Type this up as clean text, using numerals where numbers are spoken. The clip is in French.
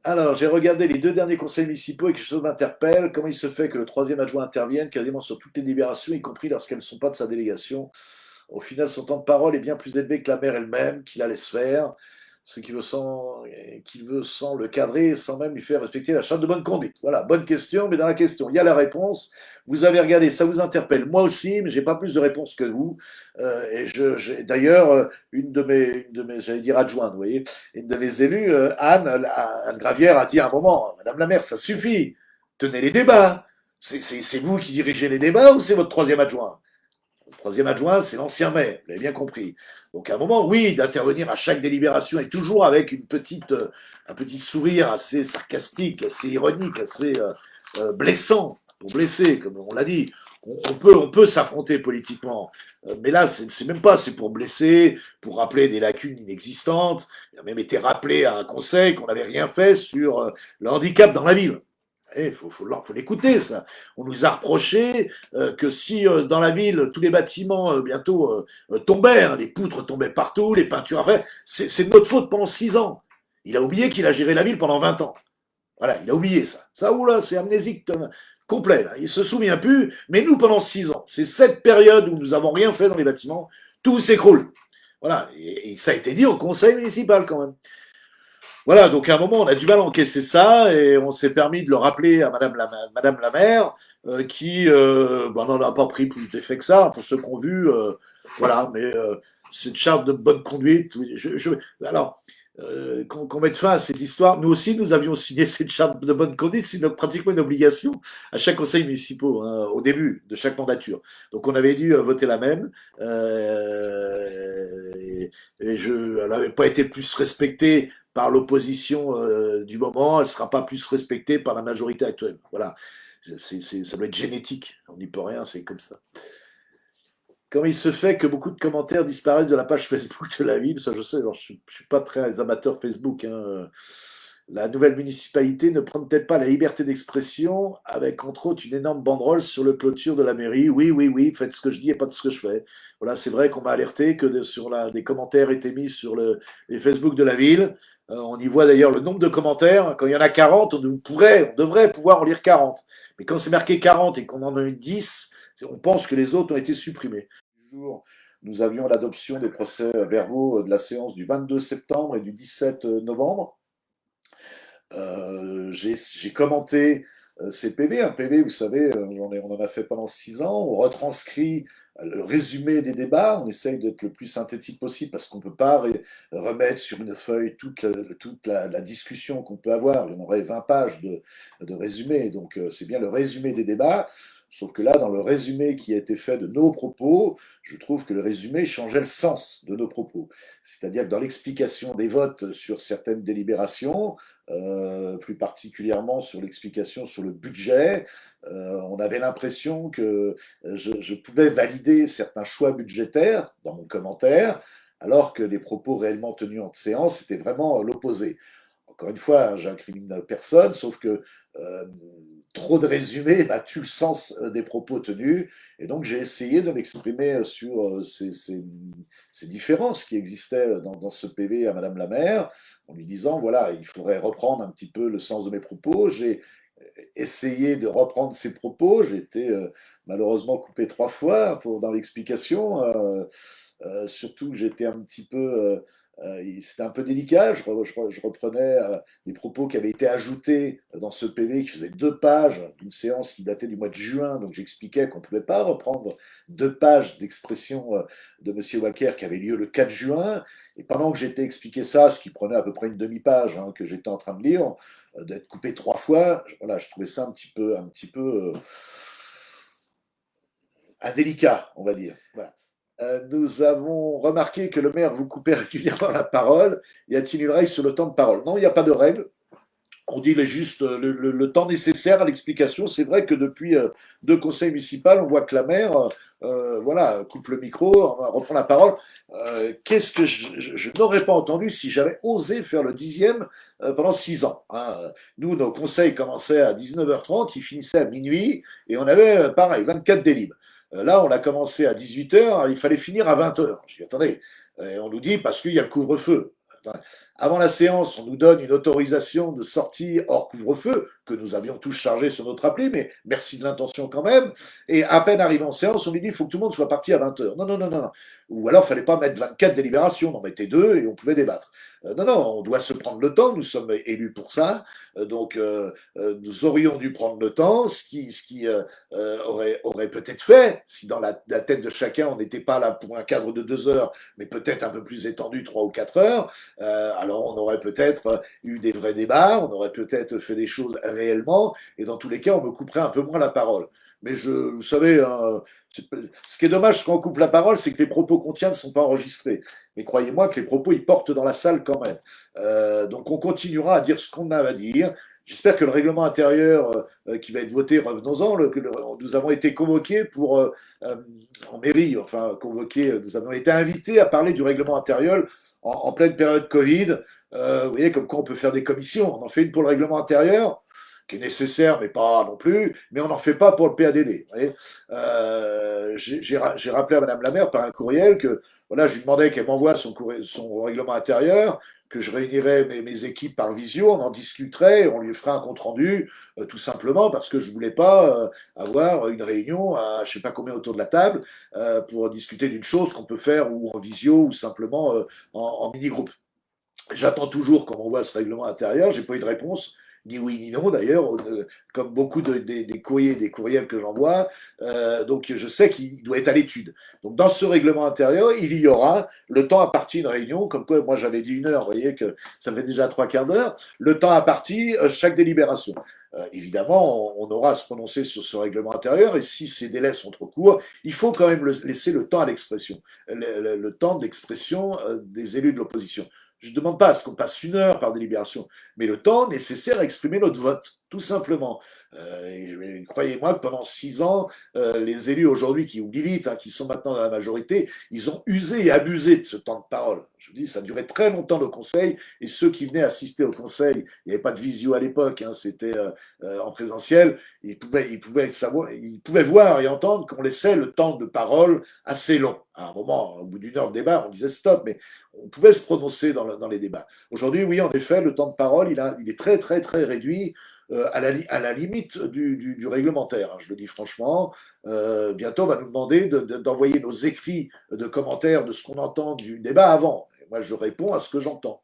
Alors, j'ai regardé les deux derniers conseils municipaux et quelque chose m'interpelle. Comment il se fait que le troisième adjoint intervienne quasiment sur toutes les délibérations, y compris lorsqu'elles ne sont pas de sa délégation? Au final, son temps de parole est bien plus élevé que la maire elle-même, qui la laisse faire, ce qu'il veut sans le cadrer, sans même lui faire respecter la charte de bonne conduite. Voilà, bonne question, mais dans la question, il y a la réponse. Vous avez regardé, ça vous interpelle. Moi aussi, mais j'ai pas plus de réponses que vous. D'ailleurs, j'allais dire adjointes, vous voyez, une de mes élus, Anne Gravière, a dit à un moment, Madame la maire, ça suffit, tenez les débats. C'est vous qui dirigez les débats ou c'est votre troisième adjoint? Le troisième adjoint, c'est l'ancien maire, vous l'avez bien compris. Donc à un moment, oui, d'intervenir à chaque délibération et toujours avec un petit sourire assez sarcastique, assez ironique, assez blessant, pour blesser, comme on l'a dit. On peut s'affronter politiquement, mais là, c'est même pas, c'est pour blesser, pour rappeler des lacunes inexistantes. Il a même été rappelé à un conseil qu'on n'avait rien fait sur le handicap dans la ville. Il faut l'écouter, ça. On nous a reproché que si dans la ville, tous les bâtiments bientôt tombaient, hein, les poutres tombaient partout, les peintures à faire, c'est de notre faute pendant 6 ans. Il a oublié qu'il a géré la ville pendant 20 ans. Voilà, il a oublié ça. Ça, oula, c'est amnésique complet. Là. Il se souvient plus, mais nous, pendant 6 ans, c'est cette période où nous n'avons rien fait dans les bâtiments, tout s'écroule. Voilà, et ça a été dit au conseil municipal quand même. Voilà, donc à un moment, on a du mal à encaisser ça et on s'est permis de le rappeler à Madame la maire, qui n'en a pas pris plus d'effet que ça, pour ceux qui ont vu. Voilà, mais cette charte de bonne conduite. Oui, alors, qu'on mette fin à cette histoire. Nous aussi, nous avions signé cette charte de bonne conduite, c'est pratiquement une obligation à chaque conseil municipal, hein, au début de chaque mandature. Donc on avait dû voter la même. Elle n'avait pas été plus respectée par l'opposition du moment, elle ne sera pas plus respectée par la majorité actuelle. Voilà, ça doit être génétique, on n'y peut rien, c'est comme ça. Comment il se fait que beaucoup de commentaires disparaissent de la page Facebook de la ville? Ça, je sais, alors, je ne suis pas très amateur Facebook. Hein. La nouvelle municipalité ne prend-elle pas la liberté d'expression avec, entre autres, une énorme banderole sur le clôture de la mairie? Oui, oui, oui, faites ce que je dis et pas de ce que je fais. Voilà, c'est vrai qu'on m'a alerté que des commentaires étaient mis sur les Facebook de la ville. On y voit d'ailleurs le nombre de commentaires. Quand il y en a 40, on devrait pouvoir en lire 40. Mais quand c'est marqué 40 et qu'on en a eu 10, on pense que les autres ont été supprimés. Nous avions l'adoption des procès-verbaux de la séance du 22 septembre et du 17 novembre. J'ai commenté ces PV. Un PV, vous savez, on en a fait pendant 6 ans. On retranscrit le résumé des débats. On essaye d'être le plus synthétique possible parce qu'on ne peut pas remettre sur une feuille toute la discussion qu'on peut avoir. Il y en aurait 20 pages de résumé. Donc, c'est bien le résumé des débats. Sauf que là, dans le résumé qui a été fait de nos propos, je trouve que le résumé changeait le sens de nos propos. C'est-à-dire que dans l'explication des votes sur certaines délibérations, plus particulièrement sur l'explication sur le budget, on avait l'impression que je pouvais valider certains choix budgétaires dans mon commentaire, alors que les propos réellement tenus en séance étaient vraiment l'opposé. Encore une fois, hein, j'incrimine personne, sauf que euh, trop de résumés tue le sens des propos tenus, et donc j'ai essayé de m'exprimer sur ces différences qui existaient dans ce PV à Madame la maire, en lui disant, voilà, il faudrait reprendre un petit peu le sens de mes propos. J'ai essayé de reprendre ses propos, j'ai été malheureusement coupé 3 fois dans l'explication, surtout que j'étais un petit peu c'était un peu délicat. Je reprenais des propos qui avaient été ajoutés dans ce PV qui faisait 2 pages d'une séance qui datait du mois de juin. Donc j'expliquais qu'on ne pouvait pas reprendre 2 pages d'expression de M. Walker qui avait lieu le 4 juin. Et pendant que j'étais expliqué ça, ce qui prenait à peu près une demi-page hein, que j'étais en train de lire, d'être coupé 3 fois, voilà, je trouvais ça un petit peu indélicat, on va dire. Voilà. Nous avons remarqué que le maire vous coupait régulièrement la parole. Y a-t-il une règle sur le temps de parole? Non, il n'y a pas de règle. On dit juste le temps nécessaire à l'explication. C'est vrai que depuis 2 conseils municipaux, on voit que la maire voilà, coupe le micro, reprend la parole. Qu'est-ce que je n'aurais pas entendu si j'avais osé faire le 10e pendant 6 ans. Hein. Nous, nos conseils commençaient à 19h30, ils finissaient à minuit, et on avait, pareil, 24 délibres. Là, on a commencé à 18h, il fallait finir à 20h. Je dis, attendez, on nous dit parce qu'il y a le couvre-feu. Avant la séance, on nous donne une autorisation de sortie hors couvre-feu, que nous avions tous chargé sur notre appli, mais merci de l'intention quand même. Et à peine arrivé en séance, on lui dit il faut que tout le monde soit parti à 20 heures. Non, non, non, non. Ou alors, il ne fallait pas mettre 24 délibérations, on en mettait 2 et on pouvait débattre. Non, non, on doit se prendre le temps, nous sommes élus pour ça. Donc, nous aurions dû prendre le temps, ce qui aurait peut-être fait, si dans la tête de chacun, on n'était pas là pour un cadre de 2 heures, mais peut-être un peu plus étendu, 3 ou 4 heures, alors on aurait peut-être eu des vrais débats, on aurait peut-être fait des choses réellement, et dans tous les cas, on me couperait un peu moins la parole. Mais vous savez, hein, ce qui est dommage quand on coupe la parole, c'est que les propos qu'on tient ne sont pas enregistrés. Mais croyez-moi que les propos, ils portent dans la salle quand même. Donc on continuera à dire ce qu'on a à dire. J'espère que le règlement intérieur qui va être voté, revenons-en, nous avons été convoqués en mairie, enfin convoqués, nous avons été invités à parler du règlement intérieur en pleine période Covid. Vous voyez, comme quoi on peut faire des commissions. On en fait une pour le règlement intérieur, qui est nécessaire, mais pas non plus, mais on n'en fait pas pour le PADD. Vous voyez, j'ai rappelé à Madame la maire par un courriel que voilà, je lui demandais qu'elle m'envoie son règlement intérieur, que je réunirais mes équipes par visio, on en discuterait, on lui ferait un compte rendu, tout simplement parce que je voulais pas avoir une réunion à je sais pas combien autour de la table pour discuter d'une chose qu'on peut faire ou en visio ou simplement en mini-groupe. J'attends toujours qu'on m'envoie ce règlement intérieur, j'ai pas eu de réponse, ni oui ni non d'ailleurs, comme beaucoup des courriers, des courriels que j'envoie, donc je sais qu'il doit être à l'étude. Donc dans ce règlement intérieur, il y aura le temps imparti une réunion, comme quoi moi j'avais dit 1 heure, vous voyez que ça fait déjà 3/4 d'heure, le temps imparti chaque délibération. Évidemment, on aura à se prononcer sur ce règlement intérieur, et si ces délais sont trop courts, il faut quand même laisser le temps à l'expression, le temps d'expression des élus de l'opposition. Je ne demande pas à ce qu'on passe 1 heure par délibération, mais le temps nécessaire à exprimer notre vote, tout simplement. Croyez-moi que pendant 6 ans, les élus aujourd'hui qui oublient vite, hein, qui sont maintenant dans la majorité, ils ont usé et abusé de ce temps de parole. Je vous dis, ça durait très longtemps le conseil, et ceux qui venaient assister au conseil, il n'y avait pas de visio à l'époque, hein, c'était en présentiel, ils pouvaient voir et entendre qu'on laissait le temps de parole assez long. À un moment, au bout d'1 heure de débat, on disait stop, mais on pouvait se prononcer dans les débats. Aujourd'hui, oui, en effet, le temps de parole, il est très, très, très réduit à la limite du réglementaire. Hein, je le dis franchement. Bientôt, on va nous demander d'envoyer nos écrits de commentaires de ce qu'on entend du débat avant. Et moi, je réponds à ce que j'entends.